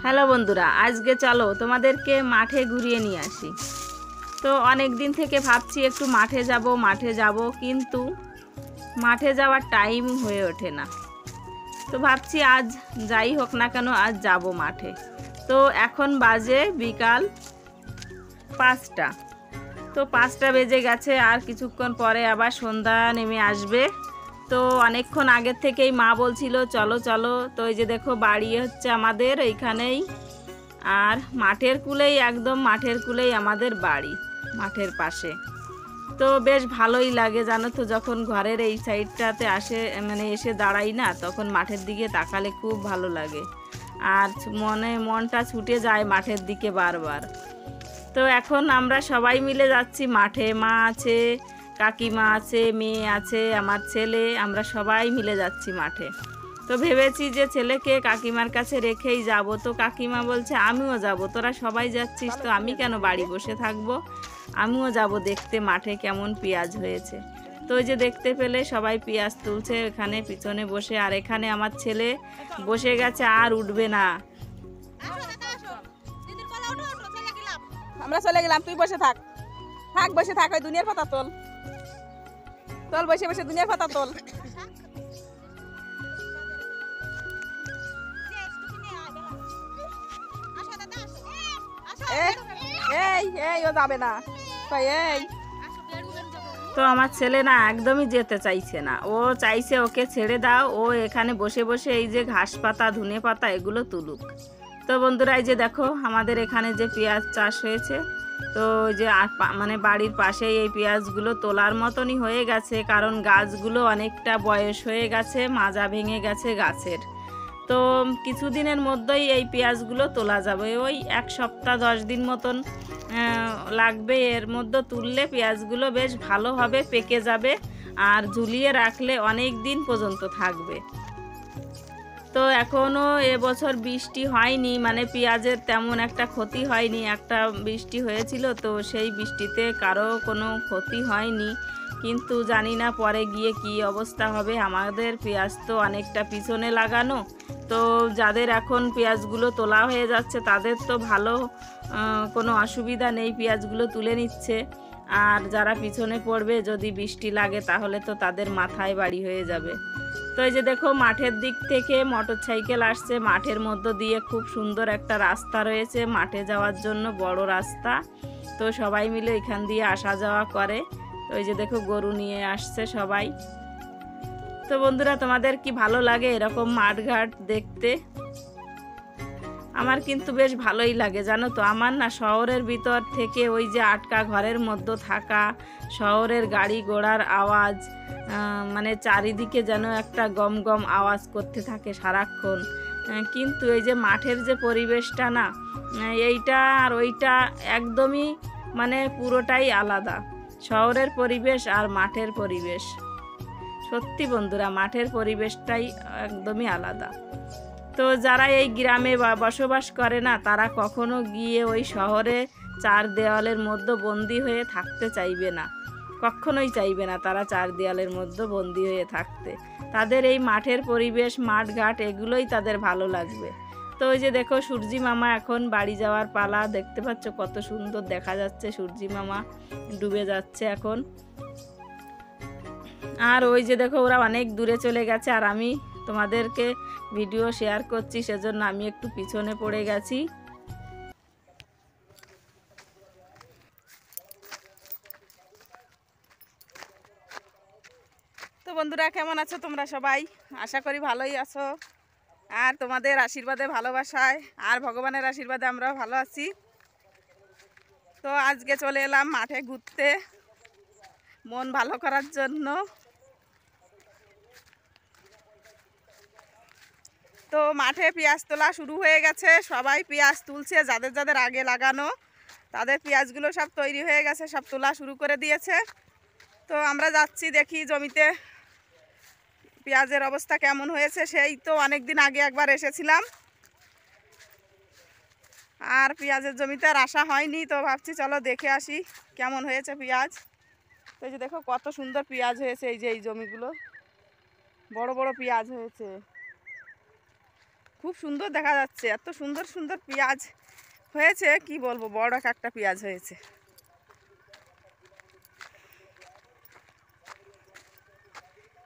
Hello বন্ধুরা, আজকে চলো তোমাদেরকে মাঠে ঘুরিয়ে নিয়ে আসি। তো অনেক দিন থেকে ভাবছি একটু মাঠে যাব কিন্তু মাঠে যাওয়ার টাইম হয়ে ওঠে না। তো ভাবছি আজ যাই হোক না কেন আজ যাব মাঠে। তো এখন বাজে বিকাল 5টা। তো 5টা বেজে গেছে, আর কিছুক্ষণ পরে আবার সন্ধ্যা নেমে আসবে। তো অনেকক্ষণ আগের থেকেই মা বলছিল চলো চলো। তো এই যে দেখো বাড়ি হচ্ছে আমাদের এইখানেই, আর একদম মাঠের কুলেই আমাদের বাড়ি, মাঠের পাশে। তো বেশ ভালোই লাগে জানো তো, যখন ঘরের এই সাইডটাতে এসে দাঁড়াই না, তখন মাঠের দিকে তাকালে খুব ভালো লাগে, আর মনটা ছুটে যায় মাঠের দিকে বারবার। তো এখন আমরা সবাই মিলে যাচ্ছি মাঠে, মা আছে, কাকিমা আছে, মেয়ে আছে, আমার ছেলে, আমরা সবাই মিলে যাচ্ছি মাঠে। তো ভেবেছি যে ছেলেকে কাকিমার কাছে রেখেই যাব। তো কাকিমা বলছে আমিও যাব, তোরা সবাই যাচ্ছিস তো আমি কেন বাড়ি বসে থাকবো, আমিও যাব দেখতে মাঠে কেমন পেঁয়াজ হয়েছে। তো ওই যে দেখতে পেলে সবাই পেঁয়াজ তুলছে এখানে পিছনে বসে, আর এখানে আমার ছেলে বসে গেছে আর উঠবে না। আমরা চলে গেলাম, তুই বসে থাক, বসে থাক, ওই দুনিয়ার পাতা তোল, বসে বসে দুনিয়ার পাতা তোল। ও যাবে না। তো আমার ছেলে না একদমই যেতে চাইছে না, ও চাইছে ওকে ছেড়ে দাও, ও এখানে বসে বসে এই যে ঘাস পাতা ধনে পাতা এগুলো তুলুক। তো বন্ধুরা এই যে দেখো আমাদের এখানে যে পেঁয়াজ চাষ হয়েছে, তো যে বাড়ির পাশেই এই পেঁয়াজগুলো তোলার মতনই হয়ে গেছে, কারণ গাছগুলো অনেকটা বয়স হয়ে গেছে, মাজা ভেঙে গেছে গাছের। তো কিছুদিনের মধ্যেই এই পেঁয়াজগুলো তোলা যাবে, ওই 1 সপ্তাহ 10 দিন মতন লাগবে। এর মধ্যে তুললে পেঁয়াজগুলো বেশ ভালোভাবে পেকে যাবে, আর ঝুলিয়ে রাখলে অনেক দিন পর্যন্ত থাকবে। তো এখনও এবছর বৃষ্টি হয়নি, পেঁয়াজের তেমন একটা ক্ষতি হয়নি। একটা বৃষ্টি হয়েছিল, তো সেই বৃষ্টিতে কারো কোনো ক্ষতি হয়নি, কিন্তু জানি না পরে গিয়ে কি অবস্থা হবে। আমাদের পেঁয়াজ তো অনেকটা পিছনে লাগানো, তো যাদের এখন পেঁয়াজগুলো তোলা হয়ে যাচ্ছে তাদের তো ভালো কোনো অসুবিধা নেই, পেঁয়াজগুলো তুলে নিচ্ছে। আর যারা পিছনে পড়বে, যদি বৃষ্টি লাগে তাহলে তো তাদের মাথায় বাড়ি হয়ে যাবে। তো এই যে দেখো মাঠের দিক থেকে মোটর সাইকেল আসছে, মাঠের মধ্য দিয়ে খুব সুন্দর একটা রাস্তা রয়েছে মাঠে যাওয়ার জন্য, বড় রাস্তা। তো সবাই মিলে এখান দিয়ে আসা যাওয়া করে। তো এই যে দেখো গরু নিয়ে আসছে সবাই। তো বন্ধুরা, তোমাদের কি ভালো লাগে এরকম মাঠঘাট দেখতে? আমার কিন্তু বেশ ভালোই লাগে জানো তো। আমার না শহরের ভিতর থেকে ওই যে আটকা ঘরের মধ্যে থাকা, শহরের গাড়ি ঘোড়ার আওয়াজ, চারিদিকে যেন একটা গম গম আওয়াজ করতে থাকে সারাক্ষণ। কিন্তু এই যে মাঠের যে পরিবেশটা না, এইটা আর ওইটা একদমই পুরোটাই আলাদা, শহরের পরিবেশ আর মাঠের পরিবেশ। সত্যি বন্ধুরা, মাঠের পরিবেশটাই একদমই আলাদা। তো যারা এই গ্রামে বসবাস করে না, তারা কখনো গিয়ে ওই শহরে 4 দেওয়ালের মধ্যে বন্দি হয়ে থাকতে চাইবে না, কখনোই চাইবে না তারা 4 দেওয়ালের মধ্যে বন্দি হয়ে থাকতে। তাদের এই মাঠের পরিবেশ, মাঠঘাট এগুলোই তাদের ভালো লাগবে। তো ওই যে দেখো সূর্যি মামা এখন বাড়ি যাওয়ার পালা, দেখতে পাচ্ছ কত সুন্দর দেখা যাচ্ছে, সূর্যি মামা ডুবে যাচ্ছে এখন। আর ওই যে দেখো ওরা অনেক দূরে চলে গেছে, আর আমি তোমাদেরকে ভিডিও শেয়ার করছি, সেজন্য আমি একটু পিছনে পড়ে গেছি। তো বন্ধুরা, কেমন আছো তোমরা সবাই? আশা করি ভালোই আছো, আর তোমাদের আশীর্বাদে ভালোবাসায় আর ভগবানের আশীর্বাদে আমরাও ভালো আছি। তো আজকে চলে এলাম মাঠে ঘুরতে, মন ভালো করার জন্য। তো মাঠে পেঁয়াজ তোলা শুরু হয়ে গেছে, সবাই পেঁয়াজ তুলছে, যাদের যাদের আগে লাগানো তাদের পেঁয়াজগুলো সব তৈরি হয়ে গেছে, সব তোলা শুরু করে দিয়েছে। তো আমরা যাচ্ছি দেখি জমিতে পেঁয়াজের অবস্থা কেমন হয়েছে। সেই তো অনেক দিন আগে একবার এসেছিলাম, আর পেঁয়াজের জমিতে আর আসা হয়নি। তো ভাবছি চলো দেখে আসি কেমন হয়েছে পেঁয়াজ। তো এই যে দেখো কত সুন্দর পেঁয়াজ হয়েছে, এই যে এই জমিগুলো বড় বড় পেঁয়াজ হয়েছে। খুব সুন্দর দেখা যাচ্ছে, এত সুন্দর সুন্দর পেঁয়াজ হয়েছে কি বলবো, বড় একটা পেঁয়াজ হয়েছে।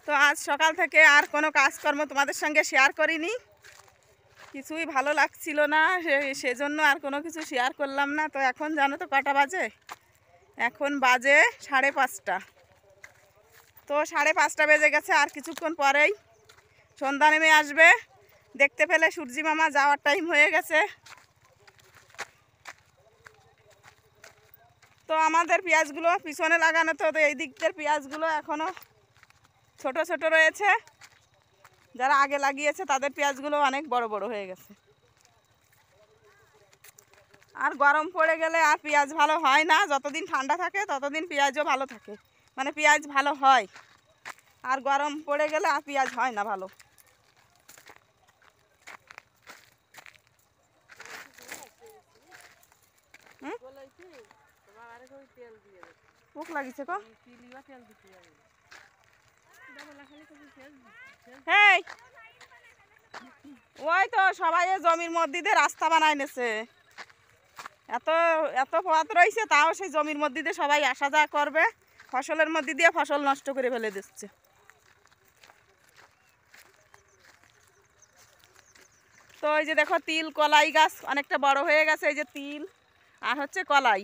তো আজ সকাল থেকে আর কোনো কাজকর্ম তোমাদের সঙ্গে শেয়ার করিনি, কিছুই ভালো লাগছিল না, সেজন্য আর কোনো কিছু শেয়ার করলাম না। তো এখন জানো তো কটা বাজে? এখন বাজে 5:30। তো 5:30 বেজে গেছে, আর কিছুক্ষণ পরেই সন্ধ্যা নেমে আসবে। দেখতে পেলে সূর্যি মামা যাওয়ার টাইম হয়ে গেছে। তো আমাদের পেঁয়াজগুলো পিছনে লাগানো, তো এই দিকটার পেঁয়াজগুলো এখনও ছোট ছোট রয়েছে, যারা আগে লাগিয়েছে তাদের পেঁয়াজগুলো অনেক বড় বড় হয়ে গেছে। আর গরম পড়ে গেলে আর পেঁয়াজ ভালো হয় না, যতদিন ঠান্ডা থাকে ততদিন পেঁয়াজও ভালো থাকে, মানে পেঁয়াজ ভালো হয়। আর গরম পড়ে গেলে আর পেঁয়াজ হয় না ভালো। পোক লাগিছে কো, হেই ওই তো সবাই জমির মধ্যে দিয়ে রাস্তা বানাই নেছে, এত এত পথ রয়েছে, তাও সেই জমির মধ্যে দিয়ে সবাই আসা যাওয়া করবে, ফসলের মধ্যে দিয়ে ফসল নষ্ট করে ফেলে দিচ্ছে। তো এই যে দেখো তিল কলাই গাছ অনেকটা বড় হয়ে গেছে, এই যে তিল আর হচ্ছে কলাই।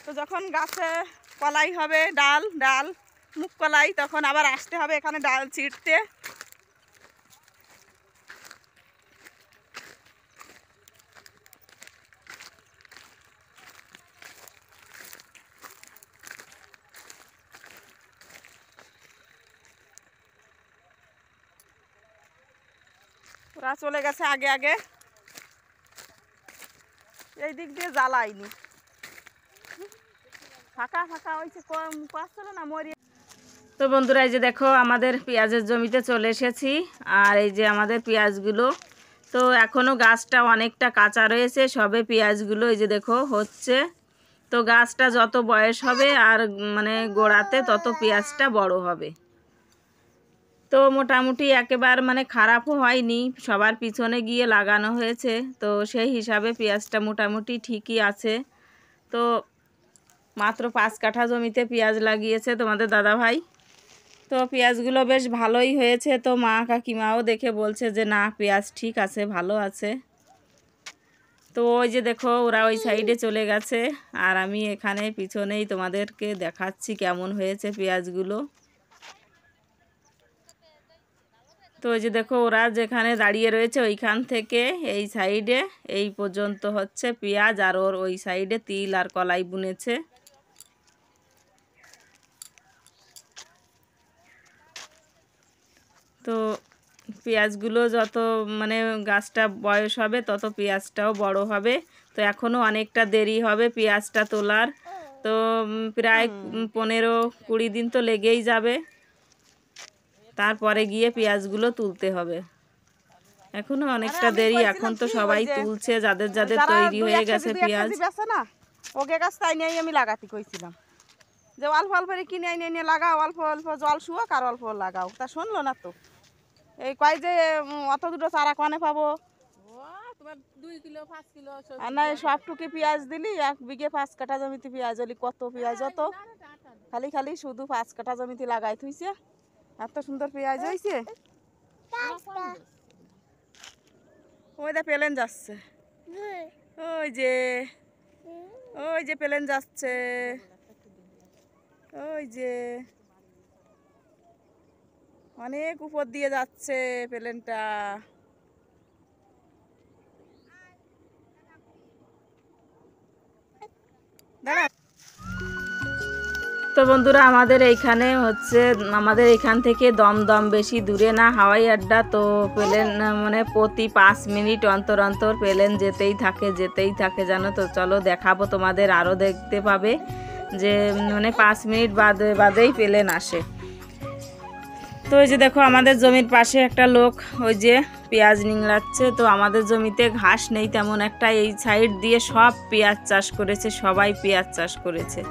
তো যখন গাছে কলাই হবে, ডাল ডাল মুখ কলাই, তখন আবার আসতে হবে এখানে ডাল ছিঁড়তে। ওরা চলে গেছে আগে আগে, এই দিক দিয়ে জ্বালাইনি, ফাঁকা ফাঁকা হয়েছে, পাচ্ছিল না মরি। তো বন্ধুরা এই যে দেখো আমাদের পেঁয়াজের জমিতে চলে এসেছি, আর এই যে আমাদের পেঁয়াজগুলো, তো এখনও গাছটা অনেকটা কাঁচা রয়েছে, সবে পেঁয়াজগুলো এই যে দেখো হচ্ছে। তো গাছটা যত বয়স হবে আর মানে গোড়াতে তত পেঁয়াজটা বড় হবে। তো মোটামুটি একেবারে মানে খারাপও হয়নি, সবার পিছনে গিয়ে লাগানো হয়েছে, তো সেই হিসাবে পেঁয়াজটা মোটামুটি ঠিকই আছে। তো মাত্র 5 কাঠা জমিতে পেঁয়াজ লাগিয়েছে তোমাদের দাদাভাই। তো পেঁয়াজগুলো বেশ ভালোই হয়েছে, তো মা কাকিমাও দেখে বলছে যে না পেঁয়াজ ঠিক আছে, ভালো আছে। তো ওই যে দেখো ওরা ওই সাইডে চলে গেছে, আর আমি এখানে পিছনেই তোমাদেরকে দেখাচ্ছি কেমন হয়েছে পেঁয়াজগুলো। তো ওই যে দেখো ওরা যেখানে দাঁড়িয়ে রয়েছে ওইখান থেকে এই সাইডে এই পর্যন্ত হচ্ছে পেঁয়াজ, আর ওর ওই সাইডে তিল আর কলাই বুনেছে। তো পেঁয়াজগুলো যত মানে গাছটা বয়স হবে তত পেঁয়াজটাও বড় হবে। তো এখনও অনেকটা দেরি হবে পেঁয়াজটা তোলার, তো প্রায় 15-20 দিন তো লেগেই যাবে, তারপরে গিয়ে পেঁয়াজগুলো তুলতে হবে। এখনো অনেকটা দেরি, এখন তো সবাই তুলছে, যাদের যাদের তৈরি হয়ে গেছে পেঁয়াজ। ওকে গাছ তাই নিয়ে আমি লাগাতে কইছিলাম যে অল্প অল্প কিনে এনে লাগাও, অল্প অল্প জল শুয়োক আর অল্প লাগাও, তা শুনলো না তো। এই কয় যে অত দুটো চারা কানে পাবো, তোমার 2 কিলো 5 কিলো না, সবটুকু পেঁয়াজ দিলি 1 বিঘে 5 কাঠা জমিতে পেঁয়াজ হলি, কত পেঁয়াজ হতো, খালি খালি শুধু 5 কাঠা জমিতে লাগাই থুইছে, এত সুন্দর পেঁয়াজ হয়েছে। ওই দা প্লেন যাচ্ছে, ওই যে ওই যে প্লেন যাচ্ছে, ওই যে অনেক উপর দিয়ে যাচ্ছে প্লেনটা। তো বন্ধুরা আমাদের এইখানে হচ্ছে, আমাদের এখান থেকে দমদম বেশি দূরে না, হাওয়াই আড্ডা। তো প্লেন মানে প্রতি 5 মিনিট অন্তর অন্তর প্লেন যেতেই থাকে জানো তো। চলো দেখাবো তোমাদের, আরও দেখতে পাবে যে মানে 5 মিনিট বাদেই প্লেন আসে। তো ওই যে দেখো আমাদের জমির পাশে একটা লোক ওই যে পেঁয়াজ নিংড়াচ্ছে। তো আমাদের জমিতে ঘাস নেই তেমন একটা, এই সাইড দিয়ে সব পেঁয়াজ চাষ করেছে, সবাই পেঁয়াজ চাষ করেছে।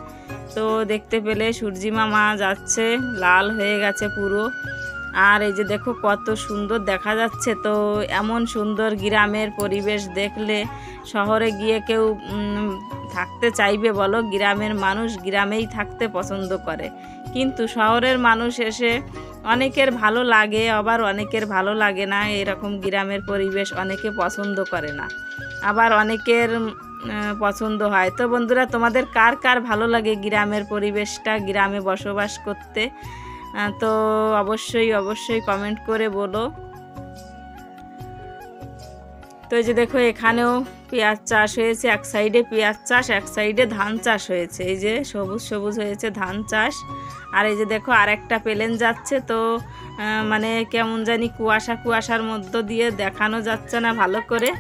তো দেখতে পেলে সূর্যি মামা যাচ্ছে, লাল হয়ে গেছে পুরো। আর এই যে দেখো কত সুন্দর দেখা যাচ্ছে। তো এমন সুন্দর গ্রামের পরিবেশ দেখলে শহরে গিয়ে কেউ থাকতে চাইবে বলো? গ্রামের মানুষ গ্রামেই থাকতে পছন্দ করে, কিন্তু শহরের মানুষ এসে অনেকের ভালো লাগে, আবার অনেকের ভালো লাগে না। এরকম গ্রামের পরিবেশ অনেকে পছন্দ করে না, আবার অনেকের পছন্দ হয়। তো বন্ধুরা, তোমাদের কার কার ভালো লাগে গ্রামের পরিবেশটা, গ্রামে বসবাস করতে? তো অবশ্যই অবশ্যই কমেন্ট করে বলো। তো এই যে দেখো এখানেও পেঁয়াজ চাষ হয়েছে, এক সাইডে পেঁয়াজ চাষ, এক সাইডে ধান চাষ হয়েছে। এই যে সবুজ সবুজ হয়েছে ধান চাষ। আর এই যে দেখো আরেকটা প্লেন যাচ্ছে। তো মানে কেমন জানি কুয়াশার মধ্য দিয়ে দেখানো যাচ্ছে না ভালো করে।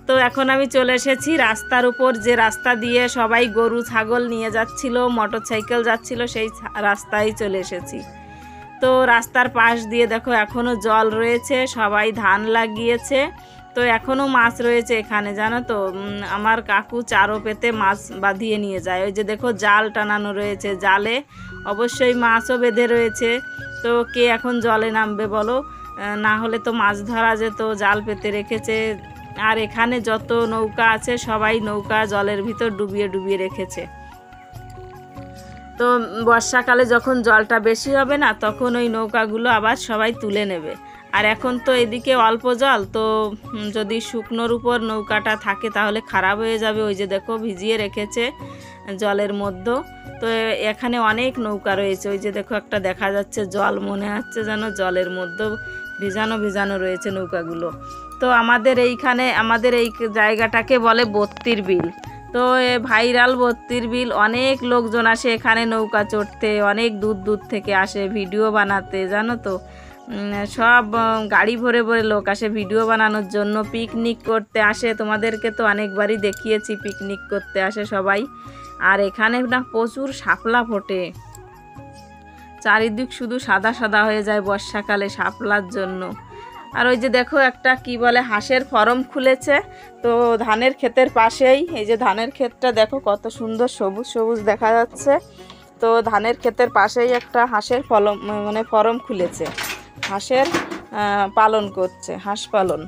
তো এখন আমি চলে এসেছি রাস্তার উপর, যে রাস্তা দিয়ে সবাই গরু ছাগল নিয়ে যাচ্ছিল, মোটরসাইকেল যাচ্ছিল, সেই রাস্তায় চলে এসেছি। তো রাস্তার পাশ দিয়ে দেখো এখনও জল রয়েছে, সবাই ধান লাগিয়েছে। তো এখনও মাছ রয়েছে এখানে, জানো তো। আমার কাকু চারো পেতে মাছ বাঁধিয়ে নিয়ে যায়। ওই যে দেখো জাল টানানো রয়েছে, জালে অবশ্যই মাছও বেঁধে রয়েছে। তো কে এখন জলে নামবে বলো? না হলে তো মাছ ধরা যেত, জাল পেতে রেখেছে। আর এখানে যত নৌকা আছে সবাই নৌকা জলের ভিতর ডুবিয়ে ডুবিয়ে রেখেছে। তো বর্ষাকালে যখন জলটা বেশি হবে না, তখন ওই নৌকাগুলো আবার সবাই তুলে নেবে। আর এখন তো এদিকে অল্প জল, তো যদি শুকনোর উপর নৌকাটা থাকে তাহলে খারাপ হয়ে যাবে। ওই যে দেখো ভিজিয়ে রেখেছে জলের মধ্যে। তো এখানে অনেক নৌকা রয়েছে। ওই যে দেখো একটা দেখা যাচ্ছে জল, মনে হচ্ছে যেন জলের মধ্যে ভিজানো ভিজানো রয়েছে নৌকাগুলো। তো আমাদের এইখানে, আমাদের এই জায়গাটাকে বলে বত্তির বিল। তো ভাইরাল বত্তির বিল, অনেক লোকজন আসে এখানে নৌকা চড়তে, অনেক দূর দূর থেকে আসে ভিডিও বানাতে, জানো তো। সব গাড়ি ভরে ভরে লোক আসে ভিডিও বানানোর জন্য, পিকনিক করতে আসে। তোমাদেরকে তো অনেকবারই দেখিয়েছি, পিকনিক করতে আসে সবাই। আর এখানে না প্রচুর শাপলা ফোটে, চারিদিক শুধু সাদা সাদা হয়ে যায় বর্ষাকালে শাপলার জন্য। আর ওই যে দেখো একটা কি বলে হাঁসের ফার্ম খুলেছে। তো ধানের ক্ষেতের পাশেই, এই যে ধানের ক্ষেতটা দেখো কত সুন্দর সবুজ সবুজ দেখা যাচ্ছে। তো ধানের ক্ষেতের পাশেই একটা হাঁসের ফার্ম খুলেছে, হাঁসের পালন করছে, হাঁস পালন।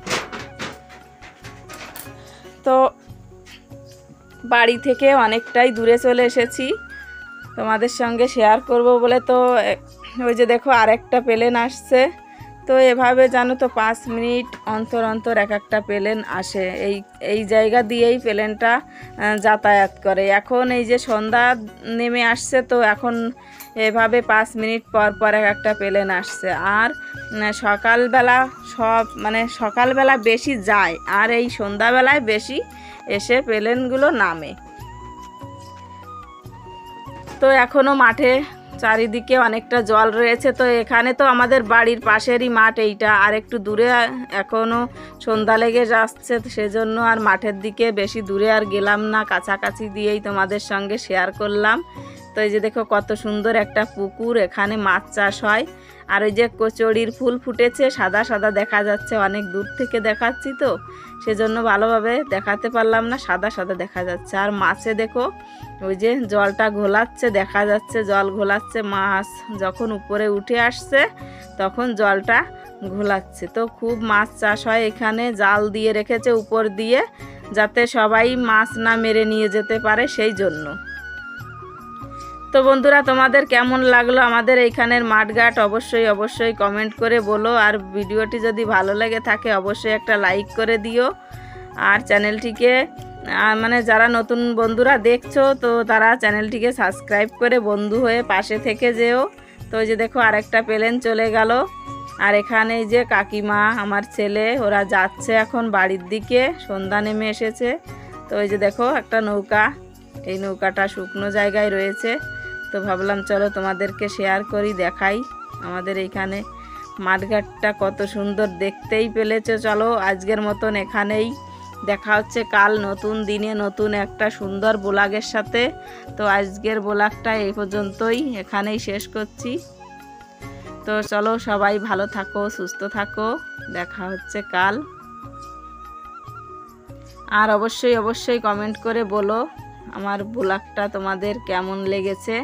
তো বাড়ি থেকে অনেকটাই দূরে চলে এসেছি তোমাদের সঙ্গে শেয়ার করব বলে। তো ওই যে দেখো আরেকটা প্লেন আসছে। তো এভাবে জানো তো 5 মিনিট অন্তর অন্তর এক একটা প্লেন আসে, এই জায়গা দিয়েই প্লেনটা যাতায়াত করে। এখন এই যে সন্ধ্যা নেমে আসছে, তো এখন এভাবে 5 মিনিট পর পর এক একটা প্লেন আসছে। আর সকালবেলা সকালবেলা বেশি যায়, আর এই সন্ধ্যাবেলায় বেশি এসে প্লেনগুলো নামে। তো এখনও মাঠে চারিদিকে অনেকটা জল রয়েছে। তো এখানে তো আমাদের বাড়ির পাশেরই মাঠ এইটা, আর একটু দূরে এখনও সন্ধ্যা লেগে যাচ্ছে, সেজন্য আর মাঠের দিকে বেশি দূরে আর গেলাম না, কাছাকাছি দিয়েই তোমাদের সঙ্গে শেয়ার করলাম। তো এই যে দেখো কত সুন্দর একটা পুকুর, এখানে মাছ চাষ হয়। আর ওই যে কচুরির ফুল ফুটেছে, সাদা সাদা দেখা যাচ্ছে, অনেক দূর থেকে দেখাচ্ছি তো সেজন্য ভালোভাবে দেখাতে পারলাম না, সাদা সাদা দেখা যাচ্ছে। আর মাছে দেখো ওই যে জলটা ঘোলাচ্ছে, দেখা যাচ্ছে জল ঘোলাচ্ছে, মাছ যখন উপরে উঠে আসছে তখন জলটা ঘোলাচ্ছে। তো খুব মাছ চাষ হয় এখানে, জাল দিয়ে রেখেছে উপর দিয়ে, যাতে সবাই মাছ না মেরে নিয়ে যেতে পারে, সেই জন্য। তো বন্ধুরা, তোমাদের কেমন লাগলো আমাদের এইখানের মাঠঘাট অবশ্যই অবশ্যই কমেন্ট করে বলো। আর ভিডিওটি যদি ভালো লেগে থাকে অবশ্যই একটা লাইক করে দিও। আর চ্যানেলটিকে যারা নতুন বন্ধুরা দেখছো, তো তারা চ্যানেলটিকে সাবস্ক্রাইব করে বন্ধু হয়ে পাশে থেকে যেও। তো ওই যে দেখো আরেকটা প্লেন চলে গেল। আর এখানে এই যে কাকিমা, আমার ছেলে, ওরা যাচ্ছে এখন বাড়ির দিকে, সন্ধ্যা নেমে এসেছে। তো ওই যে দেখো একটা নৌকা, এই নৌকাটা শুকনো জায়গায় রয়েছে। তো ভাবলাম চলো তোমাদেরকে শেয়ার করি, দেখাই আমাদের এইখানে মাঠঘাটটা কত সুন্দর, দেখতেই পেলেছো। চলো আজকের মতন এখানেই, দেখা হচ্ছে কাল নতুন দিনে নতুন একটা সুন্দর ব্লগের সাথে। তো আজকের ব্লগটা এই পর্যন্তই, এখানেই শেষ করছি। তো চলো সবাই ভালো থাকো, সুস্থ থাকো, দেখা হচ্ছে কাল। আর অবশ্যই অবশ্যই কমেন্ট করে বলো আমার ব্লগটা তোমাদের কেমন লেগেছে।